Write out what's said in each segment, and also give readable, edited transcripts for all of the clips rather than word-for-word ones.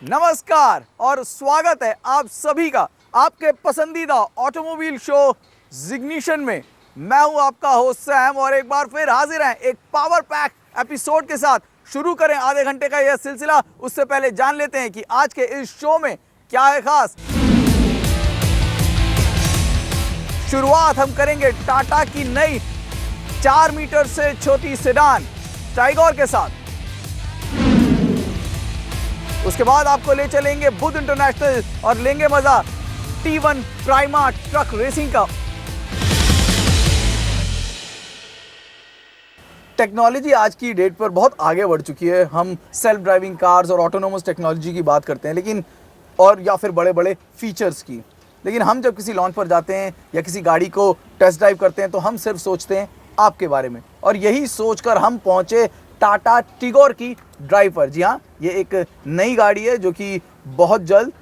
नमस्कार और स्वागत है आप सभी का आपके पसंदीदा ऑटोमोबाइल शो जिग्निशन में। मैं हूं आपका होस्ट सैम और एक बार फिर हाजिर हैं एक पावर पैक एपिसोड के साथ। शुरू करें आधे घंटे का यह सिलसिला, उससे पहले जान लेते हैं कि आज के इस शो में क्या है खास। शुरुआत हम करेंगे टाटा की नई 4 मीटर से छोटी सेडान टाइगोर के साथ। उसके बाद आपको ले चलेंगे बुध इंटरनेशनल और लेंगे मजा T1 प्राइमा ट्रक रेसिंग का। टेक्नोलॉजी आज की डेट पर बहुत आगे बढ़ चुकी है। हम सेल्फ ड्राइविंग कार्स और ऑटोनोमस टेक्नोलॉजी की बात करते हैं, लेकिन और या फिर बड़े बड़े फीचर्स की, लेकिन हम जब किसी लॉन्च पर जाते हैं या किसी गाड़ी को टेस्ट ड्राइव करते हैं तो हम सिर्फ सोचते हैं आपके बारे में। और यही सोचकर हम पहुंचे टाटा टिगोर की ड्राइव पर। जी हाँ, ये एक नई गाड़ी है जो कि बहुत जल्द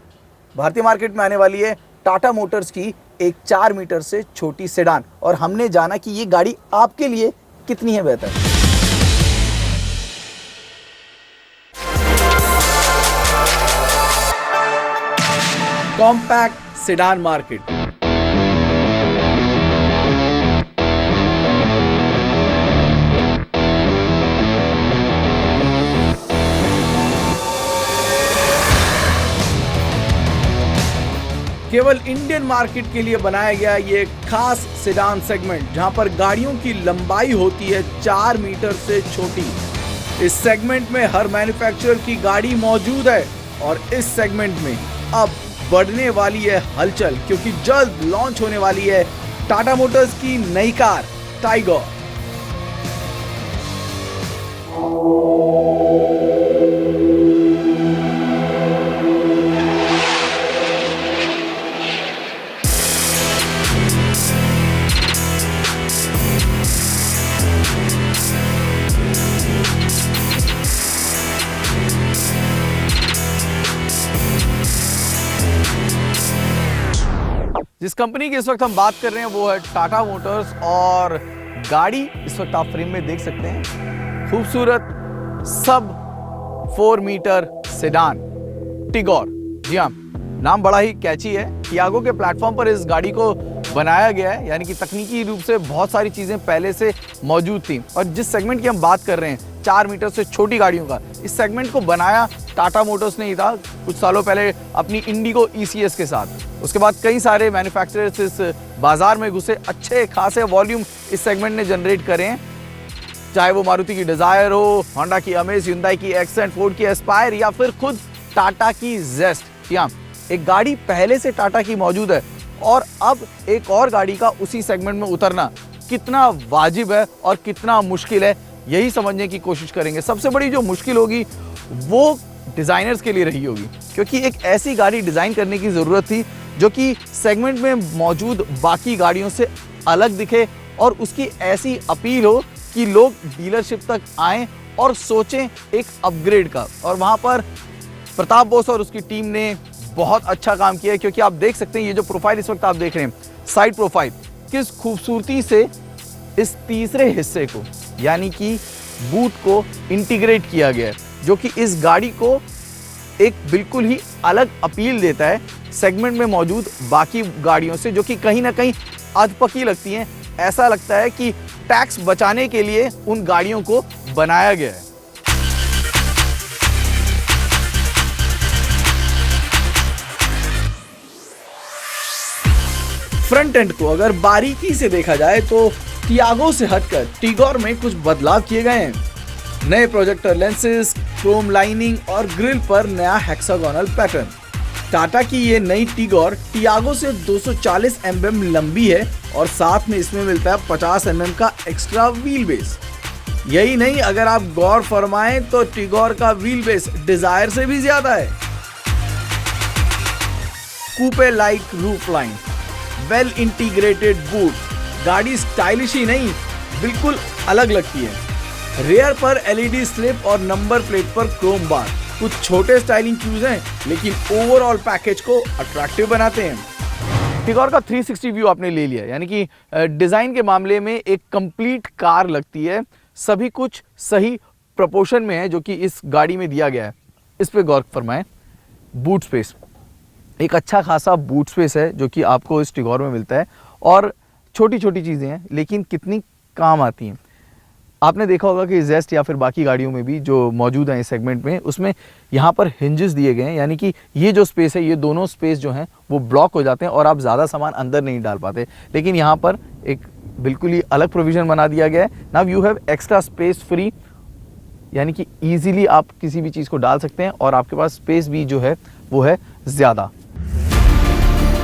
भारतीय मार्केट में आने वाली है। टाटा मोटर्स की एक 4 मीटर से छोटी सेडान, और हमने जाना कि ये गाड़ी आपके लिए कितनी है बेहतर। Compact sedan market. केवल इंडियन मार्केट के लिए बनाया गया ये खास सेडान सेगमेंट, जहां पर गाड़ियों की लंबाई होती है 4 मीटर से छोटी। इस सेगमेंट में हर मैन्युफैक्चरर की गाड़ी मौजूद है और इस सेगमेंट में अब बढ़ने वाली है हलचल, क्योंकि जल्द लॉन्च होने वाली है टाटा मोटर्स की नई कार टाइगर। जिस कंपनी की इस वक्त हम बात कर रहे हैं वो है टाटा मोटर्स, और गाड़ी इस वक्त आप फ्रेम में देख सकते हैं। खूबसूरत सब 4 मीटर सेडान टिगोर। जी हाँ, नाम बड़ा ही कैची है। टियागो के प्लेटफॉर्म पर इस गाड़ी को बनाया गया है, यानी कि तकनीकी रूप से बहुत सारी चीजें पहले से मौजूद थी। और जिस सेगमेंट की हम बात कर रहे हैं 4 मीटर से छोटी गाड़ियों का, इस सेगमेंट को बनाया टाटा मोटर्स ने ही था कुछ सालों पहले अपनी इंडिगो ECS के साथ। उसके बाद कई सारे मैन्युफैक्चरर्स इस बाजार में घुसे, अच्छे खासे वॉल्यूम इस सेगमेंट ने जनरेट करे हैं, चाहे वो मारुति की डिजायर हो, होंडा की अमेज, hyundai की एक्सेंट, फोर्ड की एस्पायर या फिर खुद टाटा की जेस्ट। यहाँ एक गाड़ी पहले से टाटा की मौजूद है और अब एक और गाड़ी का उसी सेगमेंट में उतरना कितना वाजिब है और कितना मुश्किल है, यही समझने की कोशिश करेंगे। सबसे बड़ी जो मुश्किल होगी वो डिजाइनर्स के लिए रही होगी, क्योंकि एक ऐसी गाड़ी डिजाइन करने की जरूरत थी जो कि सेगमेंट में मौजूद बाकी गाड़ियों से अलग दिखे और उसकी ऐसी अपील हो कि लोग डीलरशिप तक आएं और सोचें एक अपग्रेड का। और वहां पर प्रताप बोस और उसकी टीम ने बहुत अच्छा काम किया है, क्योंकि आप देख सकते हैं ये जो प्रोफाइल इस वक्त आप देख रहे हैं, साइड प्रोफाइल, किस खूबसूरती से इस तीसरे हिस्से को यानी कि बूट को इंटीग्रेट किया गया है, जो कि इस गाड़ी को एक बिल्कुल ही अलग अपील देता है सेगमेंट में मौजूद बाकी गाड़ियों से, जो कि कहीं ना कहीं अधपकी लगती हैं। ऐसा लगता है कि टैक्स बचाने के लिए उन गाड़ियों को बनाया गया है। फ्रंट एंड को अगर बारीकी से देखा जाए तो टियागो से हटकर टिगोर में कुछ बदलाव किए गए हैं। नए प्रोजेक्टर लेंसेज, क्रोम लाइनिंग और ग्रिल पर नया हेक्सागोनल पैटर्न। टाटा की ये नई टिगोर टियागो से 240 mm लंबी है और साथ में इसमें मिलता है 50 mm का एक्स्ट्रा व्हील बेस। यही नहीं, अगर आप गौर फरमाएं तो टिगोर का व्हील बेस डिजायर से भी ज्यादा है। Coupe like roof line, well integrated boot, गाड़ी स्टाइलिश ही नहीं बिल्कुल अलग लगती है। रेयर पर LED स्ट्रिप और नंबर प्लेट पर क्रोम बार, कुछ छोटे स्टाइलिंग क्यूज हैं लेकिन ओवरऑल पैकेज को अट्रैक्टिव बनाते हैं। टिगोर का 360 व्यू आपने ले लिया, यानी कि डिजाइन के मामले में एक कंप्लीट कार लगती है। सभी कुछ सही प्रोपोर्शन में है जो कि इस गाड़ी में दिया गया है। इस पे गौर फरमाएं। बूट स्पेस, एक अच्छा खासा बूट स्पेस है जो कि आपको इस टिगोर में मिलता है। और छोटी छोटी चीज़ें हैं लेकिन कितनी काम आती हैं। आपने देखा होगा कि जेस्ट या फिर बाकी गाड़ियों में भी जो मौजूद हैं इस सेगमेंट में, उसमें यहाँ पर हिंजेस दिए गए हैं, यानी कि ये जो स्पेस है, ये दोनों स्पेस जो हैं वो ब्लॉक हो जाते हैं और आप ज़्यादा सामान अंदर नहीं डाल पाते। लेकिन यहाँ पर एक बिल्कुल ही अलग प्रोविज़न बना दिया गया है। Now you have extra space free, यानी कि ईजिली आप किसी भी चीज़ को डाल सकते हैं और आपके पास स्पेस भी जो है वो है ज़्यादा।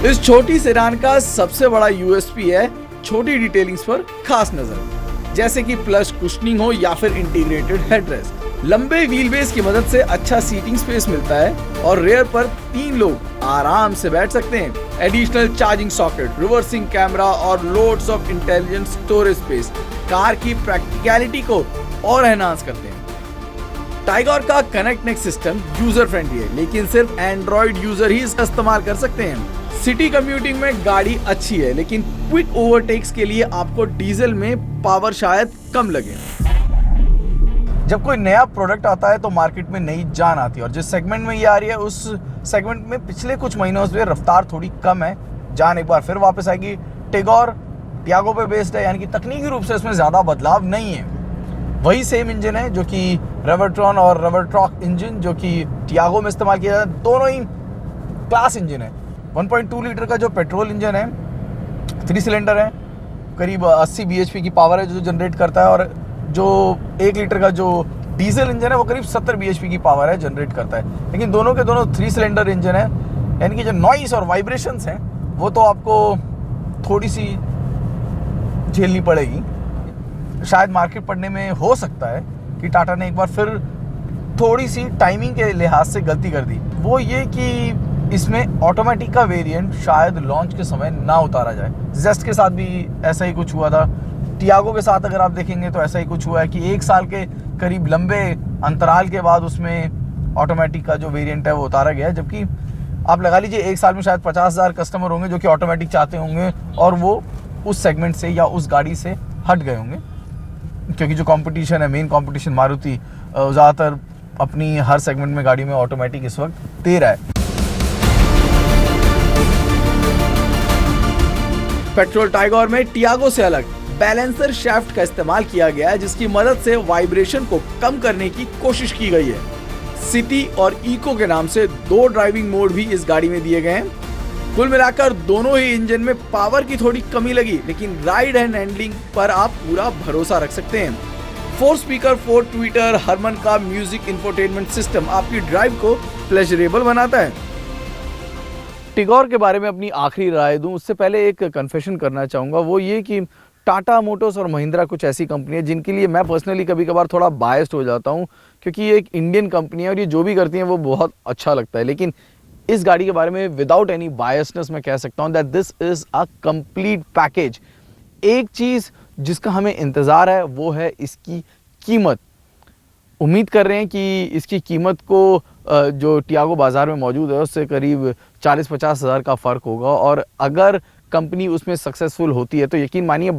इस छोटी सेडान का सबसे बड़ा यूएसपी है छोटी डिटेलिंग्स पर खास नजर, जैसे कि प्लस कुशनिंग हो या फिर इंटीग्रेटेड हेडरेस्ट। लंबे व्हील बेस की मदद से अच्छा सीटिंग स्पेस मिलता है और रेयर पर 3 लोग आराम से बैठ सकते हैं। Additional charging socket, reversing camera और loads of intelligent storage space car की प्रैक्टिकलिटी को और एनहांस करते हैं। टाइगोर का connect next system user friendly है, लेकिन सिर्फ एंड्रॉइड यूजर ही इसका इस्तेमाल कर सकते हैं। सिटी कम्यूटिंग में गाड़ी अच्छी है, लेकिन क्विक ओवरटेक्स के लिए आपको डीजल में पावर शायद कम लगे। जब कोई नया प्रोडक्ट आता है तो मार्केट में नई जान आती है, और जिस सेगमेंट में ये आ रही है उस सेगमेंट में पिछले कुछ महीनों से रफ्तार थोड़ी कम है। जान एक बार फिर वापस आएगी। टिगोर टियागो पे बेस्ड है, यानी कि तकनीकी रूप से इसमें ज़्यादा बदलाव नहीं है। वही सेम इंजन है जो कि रेवरट्रॉन और रेवरट्रॉक इंजन जो कि टियागो में इस्तेमाल किया जाता है, दोनों ही क्लास इंजन है। 1.2 लीटर का जो पेट्रोल इंजन है 3 सिलेंडर है, करीब 80 bhp की पावर है जो जनरेट करता है, और जो 1 लीटर का जो डीजल इंजन है वो करीब 70 bhp की पावर है जनरेट करता है। लेकिन दोनों के दोनों 3 सिलेंडर इंजन है, यानी कि जो नॉइस और वाइब्रेशंस हैं वो तो आपको थोड़ी सी झेलनी पड़ेगी। शायद मार्केट पढ़ने में हो सकता है कि टाटा ने एक बार फिर थोड़ी सी टाइमिंग के लिहाज से गलती कर दी, वो ये कि इसमें ऑटोमेटिक का वेरिएंट शायद लॉन्च के समय ना उतारा जाए। जेस्ट के साथ भी ऐसा ही कुछ हुआ था, टियागो के साथ अगर आप देखेंगे तो ऐसा ही कुछ हुआ है कि 1 साल के करीब लंबे अंतराल के बाद उसमें ऑटोमेटिक का जो वेरिएंट है वो उतारा गया है। जबकि आप लगा लीजिए 1 साल में शायद 50,000 कस्टमर होंगे जो कि ऑटोमेटिक चाहते होंगे और वो उस सेगमेंट से या उस गाड़ी से हट गए होंगे, क्योंकि जो कंपटीशन है, मेन कंपटीशन मारुति ज़्यादातर अपनी हर सेगमेंट में गाड़ी में ऑटोमेटिक इस वक्त दे रहा है। पेट्रोल टाइगोर में टियागो से अलग बैलेंसर शाफ्ट का इस्तेमाल किया गया है, जिसकी मदद से वाइब्रेशन को कम करने की कोशिश की गई है। सिटी और इको के नाम से 2 ड्राइविंग मोड भी इस गाड़ी में दिए गए हैं। कुल मिलाकर दोनों ही इंजन में पावर की थोड़ी कमी लगी, लेकिन राइड एंड हैंडलिंग पर आप पूरा भरोसा रख सकते हैं। 4 स्पीकर 4 ट्विटर हरमन का म्यूजिक इंफोटेनमेंट सिस्टम आपकी ड्राइव को प्लेजरेबल बनाता है। टिगोर के बारे में अपनी आखिरी राय दूं उससे पहले एक कन्फेशन करना चाहूँगा, वो ये कि टाटा मोटर्स और महिंद्रा कुछ ऐसी कंपनी है जिनके लिए मैं पर्सनली कभी कभार थोड़ा बायस्ड हो जाता हूँ, क्योंकि ये एक इंडियन कंपनी है और ये जो भी करती है वो बहुत अच्छा लगता है। लेकिन इस गाड़ी के बारे में विदाउट एनी बायसनेस मैं कह सकता हूँ that this is a complete package. एक चीज़ जिसका हमें इंतज़ार है वो है इसकी कीमत। उम्मीद कर रहे हैं कि इसकी कीमत को जो टियागो बाज़ार में मौजूद है उससे करीब 40-50 हज़ार का फ़र्क होगा, और अगर कंपनी उसमें सक्सेसफुल होती है तो यकीन मानिए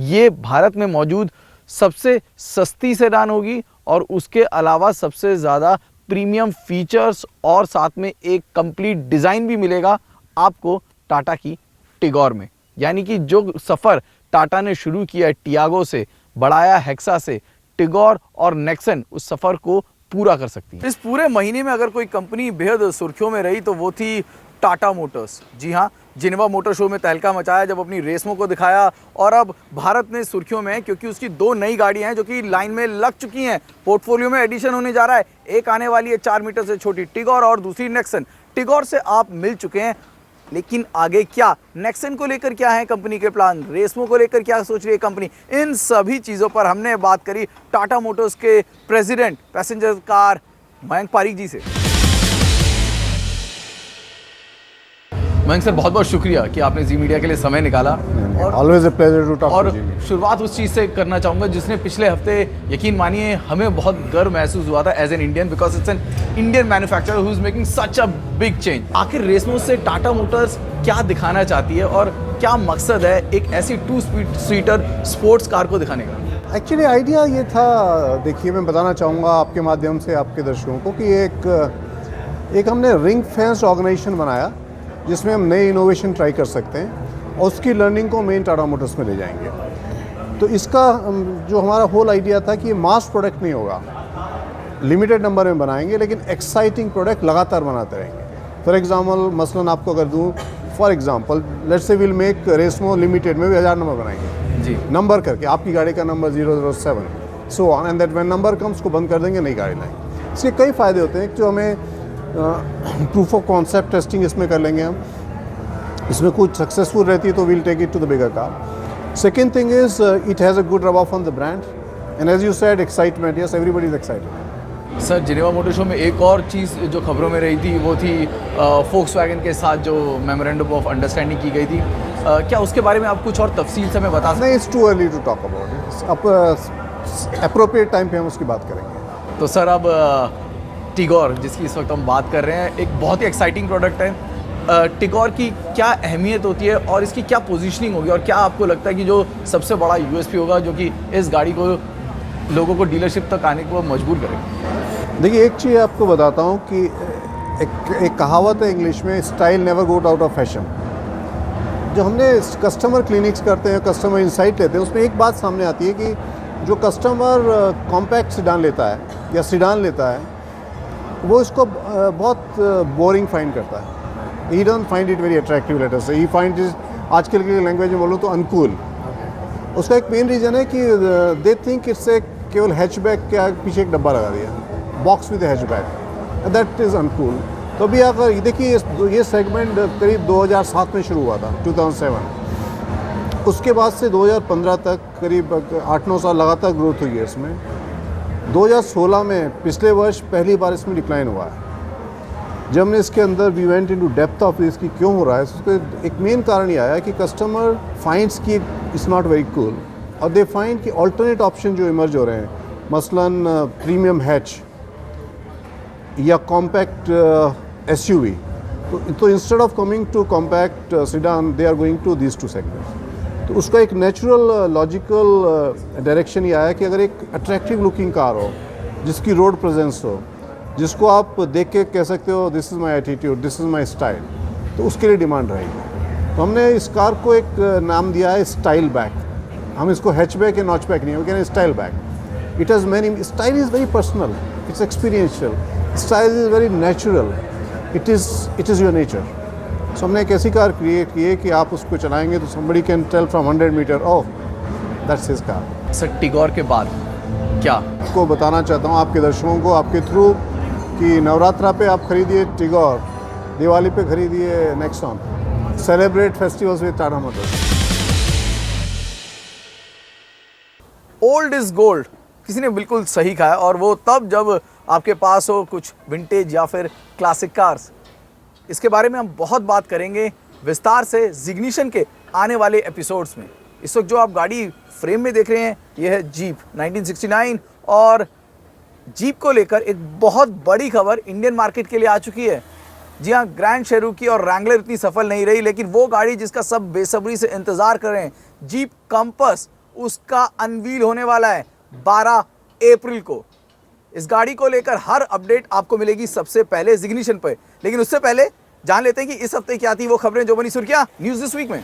ये भारत में मौजूद सबसे सस्ती सेडान होगी और उसके अलावा सबसे ज़्यादा प्रीमियम फीचर्स और साथ में एक कंप्लीट डिज़ाइन भी मिलेगा आपको टाटा की टिगोर में। यानी कि जो सफ़र टाटा ने शुरू किया है टियागो से, बढ़ाया हेक्सा से, टिगोर और नेक्सन उस सफ़र को पूरा कर सकती है। इस पूरे महीने में अगर कोई कंपनी बेहद सुर्खियों में रही तो वो थी टाटा मोटर्स। जी हाँ, जिनेवा मोटर शो में तहलका मचाया जब अपनी रेसमो को दिखाया, और अब भारत में सुर्खियों में है क्योंकि उसकी 2 नई गाड़ियां हैं जो कि लाइन में लग चुकी हैं। पोर्टफोलियो में एडिशन होने जा रहा है। एक आने वाली है 4 मीटर से छोटी टिगोर और दूसरी नेक्सन। टिगोर से आप मिल चुके हैं, लेकिन आगे क्या? नेक्सन को लेकर क्या है कंपनी के प्लान? रेसमो को लेकर क्या सोच रही है कंपनी? इन सभी चीज़ों पर हमने बात करी टाटा मोटर्स के president passenger car Mayank Pareek ji से। मयंक सर, बहुत बहुत शुक्रिया कि आपने जी मीडिया के लिए समय निकाला। Always a pleasure to talk. और शुरुआत उस चीज़ से करना चाहूँगा जिसने पिछले हफ्ते यकीन मानिए हमें बहुत गर्व महसूस हुआ था as an Indian, because it's an Indian manufacturer who is making such a big change. आखिर रेसमो से टाटा मोटर्स क्या दिखाना चाहती है और क्या मकसद है एक ऐसी 2 सीटर स्पोर्ट्स कार को दिखाने का? एक्चुअली आइडिया ये था, देखिए मैं बताना चाहूँगा आपके माध्यम से आपके दर्शकों को कि एक एक हमने रिंग फेंस्ड ऑर्गेनाइजेशन बनाया जिसमें हम नए इनोवेशन ट्राई कर सकते हैं और उसकी लर्निंग को मेन टाटा मोटर्स में ले जाएंगे। तो इसका जो हमारा होल आइडिया था कि ये मास प्रोडक्ट नहीं होगा, लिमिटेड नंबर में बनाएंगे लेकिन एक्साइटिंग प्रोडक्ट लगातार बनाते रहेंगे। फॉर एग्जाम्पल मसलन आपको अगर दूँ, for example let's say will make resmo limited में भी 1000 नंबर बनाएंगे जी, नंबर करके, आपकी गाड़ी का number 007 so on and that when number comes उसको बंद कर देंगे, नई गाड़ी लाएंगे। इसके कई फ़ायदे होते हैं। जो हमें प्रूफ ऑफ कॉन्सेप्ट टेस्टिंग इसमें कर लेंगे हम, इसमें कुछ सक्सेसफुल रहती है तो we'll take it to the bigger car. Second thing is it has a good rub off on the brand and as you said excitement, yes everybody is excited. Sir Geneva motor show में एक और चीज़ जो खबरों में रही थी वो थी फोक्सवैगन के साथ जो मेमोरेंडम ऑफ अंडरस्टैंडिंग की गई थी, क्या उसके बारे में आप कुछ और तफसील से हमें बता सकते नहीं, it's too early to talk about it, appropriate time पे हम उसकी बात करेंगे। हैं? तो सर अब टिगोर जिसकी इस वक्त हम बात कर रहे हैं, एक बहुत ही एक्साइटिंग प्रोडक्ट है। टिगोर की क्या अहमियत होती है और इसकी क्या पोजीशनिंग होगी, और क्या आपको लगता है कि जो सबसे बड़ा यूएसपी होगा जो कि इस गाड़ी को लोगों को डीलरशिप तक आने को मजबूर करेगा? देखिए, एक चीज़ आपको बताता हूँ कि एक कहावत है इंग्लिश में, style never got out of fashion. जो हमने कस्टमर क्लिनिक्स करते हैं, कस्टमर इंसाइट लेते हैं, उसमें एक बात सामने आती है कि जो कस्टमर कॉम्पैक्ट सीडान लेता है या सीडान लेता है वो इसको बहुत बोरिंग फाइंड करता है। ही don't find it very attractive, let us से ही फाइंड इट, आजकल की लैंग्वेज में बोलूँ तो अनकूल। उसका एक मेन रीज़न है कि दे थिंक इट्स ए केवल हैचबैक के पीछे एक डब्बा लगा दिया, box with hatchback, that is uncool. तो अभी अगर देखिए ये सेगमेंट करीब 2007 में शुरू हुआ था, 2007। उसके बाद से 2015 तक करीब 8-9 साल लगातार ग्रोथ हुई है इसमें। 2016 में पिछले वर्ष पहली बार इसमें डिक्लाइन हुआ है। जब हमने इसके अंदर we went into depth of इसकी क्यों हो रहा है, उसका एक मेन कारण ये आया कि कस्टमर फाइंड्स की इट्स नॉट वेरी कूल, और दे फाइंड कि ऑल्टरनेट ऑप्शन जो इमर्ज हो रहे हैं, मसलन प्रीमियम हैच या कॉम्पैक्ट एसयूवी, तो instead of coming to compact sedan they are going to these two segments. तो उसका एक नेचुरल लॉजिकल डायरेक्शन ये आया कि अगर एक अट्रैक्टिव लुकिंग कार हो, जिसकी रोड प्रेजेंस हो, जिसको आप देख के कह सकते हो this is my attitude, this is my style, तो उसके लिए डिमांड रहेगी। तो हमने इस कार को एक नाम दिया है स्टाइल बैक। हम इसको हैचबैक या नॉचबैक नहीं, हम कह रहे हैं style back. It has many, style is very personal, it's experiential, style is very natural, it is your nature. So हमने एक ऐसी कार क्रिएट की है कि आप उसको चलाएंगे तो somebody can tell from 100 metre, oh that's his car. Sir Tigor के बाद क्या आपको बताना चाहता हूँ आपके दर्शकों को, आपके थ्रू, कि नवरात्रा पे आप खरीदिए टिगोर, दिवाली पे खरीदिए Nexon, celebrate festivals with Tata Motors. Old is gold, किसी ने बिल्कुल सही कहा है, और वो तब जब आपके पास हो कुछ विंटेज या फिर क्लासिक कार्स। इसके बारे में हम बहुत बात करेंगे विस्तार से जिग्निशन के आने वाले एपिसोड्स में। इस वक्त जो आप गाड़ी फ्रेम में देख रहे हैं ये है जीप 1969, और जीप को लेकर एक बहुत बड़ी खबर इंडियन मार्केट के लिए आ चुकी है। जी हाँ, ग्रैंड शेरूकी और रैंगलर इतनी सफल नहीं रही, लेकिन वो गाड़ी जिसका सब बेसब्री से इंतजार कर रहे हैं, जीप कंपस, उसका अनवील होने वाला है 12 अप्रैल को। इस गाड़ी को लेकर हर अपडेट आपको मिलेगी सबसे पहले जिग्निशन पर। लेकिन उससे पहले जान लेते हैं कि इस हफ्ते क्या थी वो खबरें जो बनी सुर्खियां न्यूज़ दिस वीक में।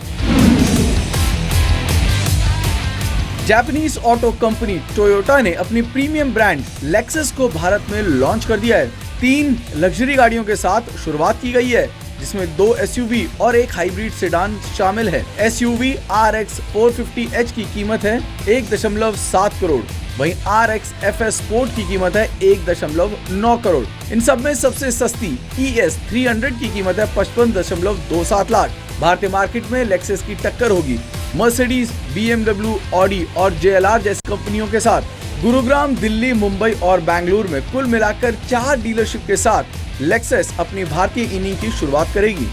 जापानीज ऑटो कंपनी टोयोटा ने अपनी प्रीमियम ब्रांड लेक्सस को भारत में लॉन्च कर दिया है। 3 लग्जरी गाड़ियों के साथ शुरुआत की गई है, जिसमें 2 एसयूवी और एक हाइब्रिड सेडान शामिल है। एसयूवी RX 450H की कीमत है 1.7 करोड़, वहीं RX FS स्पोर्ट की कीमत है 1.9 करोड़। इन सब में सबसे सस्ती ES 300 की कीमत है 55.27 लाख। भारतीय मार्केट में लेक्सस की टक्कर होगी मर्सिडीज, BMW, ऑडी और JLR जैसी कंपनियों के साथ। गुरुग्राम, दिल्ली, मुंबई और बेंगलुरु में कुल मिलाकर 4 डीलरशिप के साथ लेक्सस अपनी भारतीय इनिंग की शुरुआत करेगी।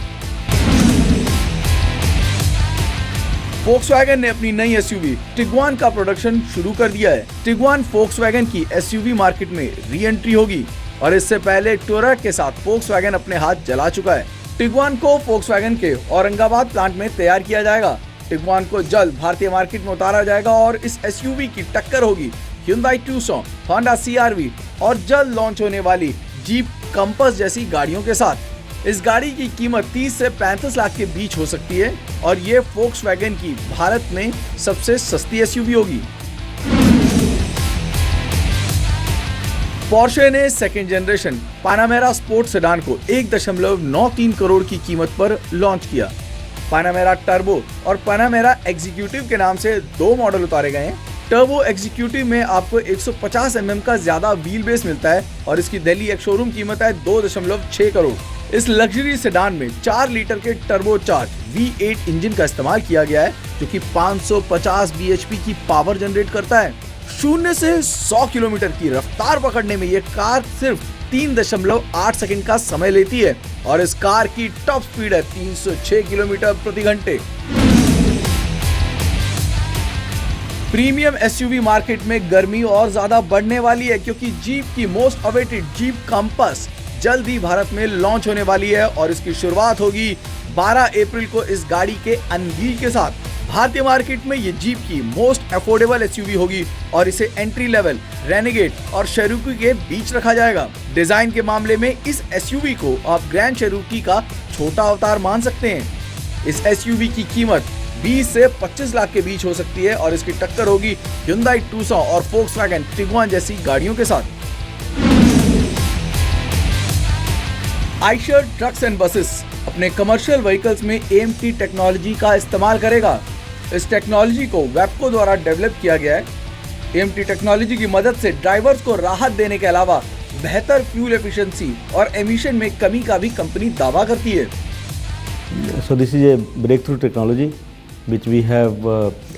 फोक्सवैगन ने अपनी नई एसयूवी टिगुआन का प्रोडक्शन शुरू कर दिया है। टिगुआन फोक्सवैगन की एसयूवी मार्केट में री एंट्री होगी, और इससे पहले टोरक के साथ फोक्सवैगन अपने हाथ जला चुका है। टिगुआन को फोक्सवैगन के औरंगाबाद प्लांट में तैयार किया जाएगा। टिगुआन को जल्द भारतीय मार्केट में उतारा जाएगा और इस एसयूवी की टक्कर होगी Hyundai Tucson, Honda CR-V और जल्द लॉन्च होने वाली जीप कंपास जैसी गाड़ियों के साथ। इस गाड़ी की कीमत 30 से 35 लाख के बीच हो सकती है और ये फोक्सवैगन की भारत में सबसे सस्ती एसयूवी होगी। पोर्शे ने सेकेंड जनरेशन पानामेरा स्पोर्ट सेडान को 1.93 करोड़ की कीमत पर लॉन्च किया। पानामेरा टर्बो और पानामेरा एग्जीक्यूटिव के नाम से दो मॉडल उतारे गए हैं। टर्बो एग्जीक्यूटिव में आपको 150 mm का ज्यादा व्हील बेस मिलता है और इसकी दिल्ली एक शोरूम कीमत है 2.6 करोड़। इस लग्जरी सेडान में 4 लीटर के टर्बो चार्ज V8 इंजन का इस्तेमाल किया गया है जो कि 550 bhp की पावर जनरेट करता है। 0 से 100 किलोमीटर की रफ्तार पकड़ने में ये कार सिर्फ 3.8 सेकंड का समय लेती है और इस कार की टॉप स्पीड है 306 किलोमीटर प्रति घंटे। प्रीमियम एसयूवी मार्केट में गर्मी और ज्यादा बढ़ने वाली है क्योंकि जीप की मोस्ट अवेटेड जीप कंपास जल्द ही भारत में लॉन्च होने वाली है और इसकी शुरुआत होगी 12 अप्रैल को इस गाड़ी के अनवील के साथ। भारतीय मार्केट में ये जीप की मोस्ट अफोर्डेबल एसयूवी होगी और इसे एंट्री लेवल, रेनेगेड और शेरूकी के बीच रखा जाएगा। डिजाइन के मामले में इस एसयूवी को आप ग्रैंड शेरूकी का छोटा अवतार मान सकते हैं। इस एसयूवी की कीमत 20 से 25 लाख के बीच हो सकती है और इसकी टक्कर होगी Hyundai Tucson और Volkswagen Tiguan जैसी गाड़ियों के साथ। आइशर ट्रक्स एंड बसेस अपने कमर्शियल व्हीकल्स में AMT टेक्नोलॉजी का इस्तेमाल करेगा। इस टेक्नोलॉजी को वेबको द्वारा डेवलप किया गया है। AMT टेक्नोलॉजी की मदद से ड्राइवर्स को राहत देने के अलावा बेहतर फ्यूल एफिशिएंसी और एमिशन में कमी का भी कंपनी दावा करती है। So this is a breakthrough technology which we have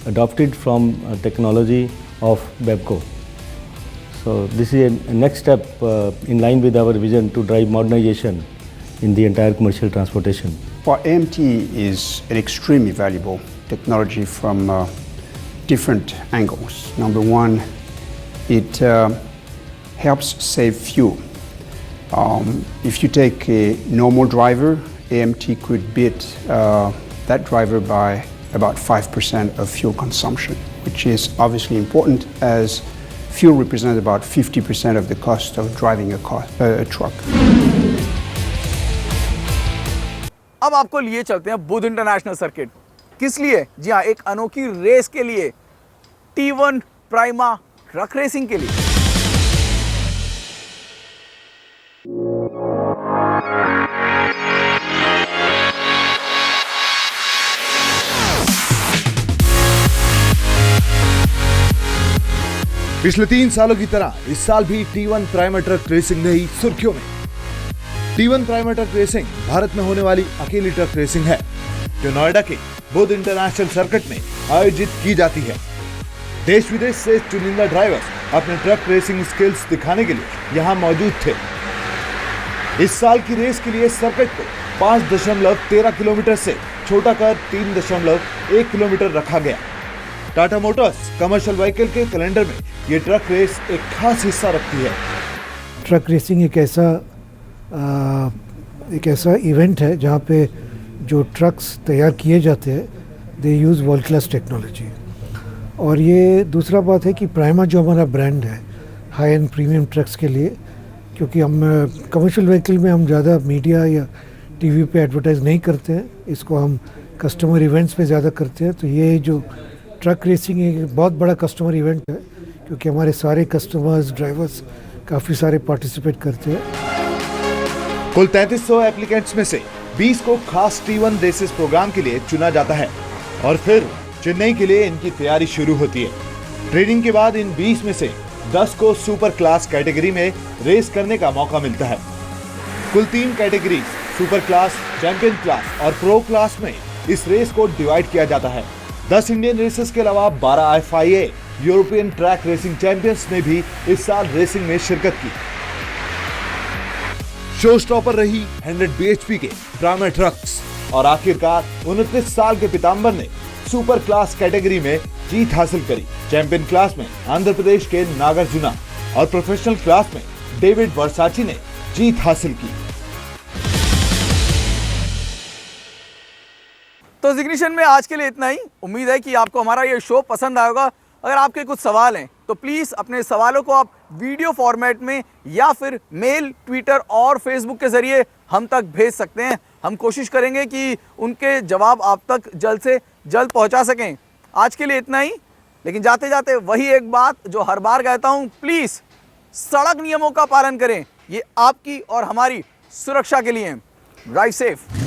adopted from technology of WEBCO. So this is a next step in line with our vision to drive modernization in the entire commercial transportation. For AMT is an extremely valuable technology from different angles. Number one, it helps save fuel. If you take a normal driver, AMT could beat that driver by about 5% of fuel consumption, which is obviously important as fuel represents about 50% of the cost of driving a truck. अब आपको लिए चलते हैं बुध international circuit. किस लिए? जी हाँ, एक अनोखी रेस के लिए, T1 प्राइमा ट्रक रेसिंग के लिए। पिछले 3 सालों की तरह इस साल भी T1 प्राइमा ट्रक रेसिंग रही सुर्खियों में। T1 prima truck racing Bharat में होने वाली अकेली ट्रक रेसिंग है जो नोएडा के बुध इंटरनेशनल सर्किट में आयोजित की जाती है। देश विदेश से चुनिंदा ड्राइवर्स अपने ट्रक रेसिंग स्किल्स दिखाने के लिए यहाँ मौजूद थे। इस साल की रेस के लिए सर्किट को 5.13 किलोमीटर से छोटा कर 3.1 किलोमीटर रखा गया। टाटा मोटर्स कमर्शियल व्हीकल के कैलेंडर में ये ट्रक रेस एक खास हिस्सा रखती है। ट्रक रेसिंग एक ऐसा इवेंट है जहाँ पे जो ट्रक्स तैयार किए जाते हैं दे यूज़ वर्ल्ड क्लास टेक्नोलॉजी। और ये दूसरा बात है कि प्राइमा जो हमारा ब्रांड है हाई एंड प्रीमियम ट्रक्स के लिए, क्योंकि हम कमर्शियल व्हीकल में हम ज़्यादा मीडिया या टीवी पे एडवर्टाइज नहीं करते हैं, इसको हम कस्टमर इवेंट्स पे ज़्यादा करते हैं। तो ये जो ट्रक रेसिंग एक बहुत बड़ा कस्टमर इवेंट है क्योंकि हमारे सारे कस्टमर्स ड्राइवर्स काफ़ी सारे पार्टिसिपेट करते हैं। कुल 3300 एप्लीकेंट्स में से 20 को खास T1 रेसेस प्रोग्राम के लिए चुना जाता है और फिर चेन्नई के लिए इनकी तैयारी शुरू होती है। ट्रेनिंग के बाद इन 20 में से 10 को सुपर क्लास कैटेगरी में रेस करने का मौका मिलता है। कुल 3 category super class, champion class और प्रो क्लास में इस रेस को डिवाइड किया जाता है। 10 इंडियन रेसेस के अलावा 12 FIA European track racing champions ने भी इस साल रेसिंग में शिरकत की। शो स्टॉपर रही 100 bhp के प्राइमा ट्रक्स और आखिरकार 29 साल के पीताम्बर ने सुपर क्लास कैटेगरी में जीत हासिल करी। चैंपियन क्लास में आंध्र प्रदेश के नागार्जुना और प्रोफेशनल क्लास में डेविड वर्साची ने जीत हासिल की। तो जिग्निशन में आज के लिए इतना ही। उम्मीद है कि आपको हमारा ये शो पसंद आएगा। अगर आपके कुछ सवाल हैं तो प्लीज़ अपने सवालों को आप वीडियो फॉर्मेट में या फिर मेल, ट्विटर और फेसबुक के ज़रिए हम तक भेज सकते हैं। हम कोशिश करेंगे कि उनके जवाब आप तक जल्द से जल्द पहुंचा सकें। आज के लिए इतना ही, लेकिन जाते जाते वही एक बात जो हर बार कहता हूं, प्लीज़ सड़क नियमों का पालन करें। ये आपकी और हमारी सुरक्षा के लिए। Drive safe.